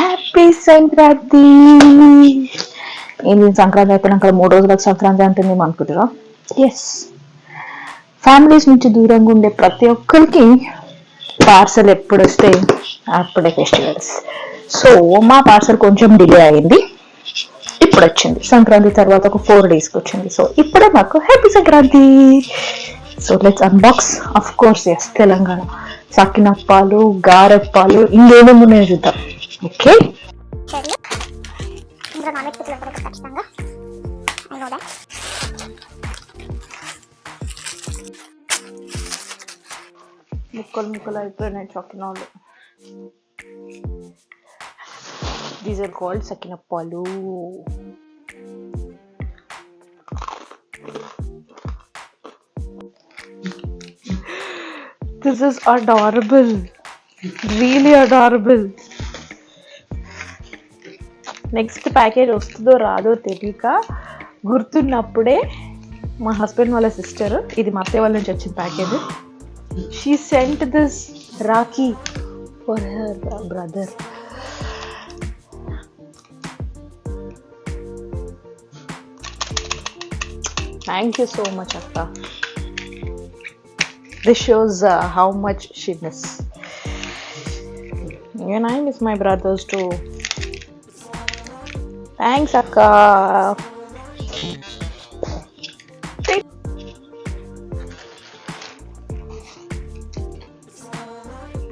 Happy Sankranti. ఏంటి సంక్రాంతి అయిపోయినాక 3 రోజులకు సంక్రాంతి అంటుంది అనుకుంటున్నా. ఎస్, ఫ్యామిలీస్ నుంచి దూరంగా ఉండే ప్రతి ఒక్కరికి పార్సల్ ఎప్పుడు వస్తే అప్పుడే ఫెస్టివల్స్. సో మా పార్సల్ కొంచెం డిలే అయింది, ఇప్పుడు వచ్చింది. సంక్రాంతి తర్వాత ఒక 4 daysకి వచ్చింది. సో ఇప్పుడే మాకు happy Sankranti. So let's unbox. Of course yes, Telangana sakinappalu, gareppalu, ఇంకేమేమి ఉన్నాయో చూద్దాం. ఓకే, ముక్కలు ముక్కలు అయిపోయినాయి చకినాలు. These are called sakinappalu. This is adorable, really adorable. Next package వస్తుందో రాదో తెలియక గుర్తున్నప్పుడే మా హస్బెండ్ వాళ్ళ సిస్టర్, ఇది మా అత్తయ్య వాళ్ళ నుంచి వచ్చిన package, she sent this rakhi for her brother. Thank you so much అక్క. This shows how much she miss. And I miss my brothers too. Thanks akka.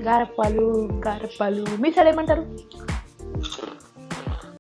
గారెప్పాలు, గారెప్పాలు me side ఏమంటారు?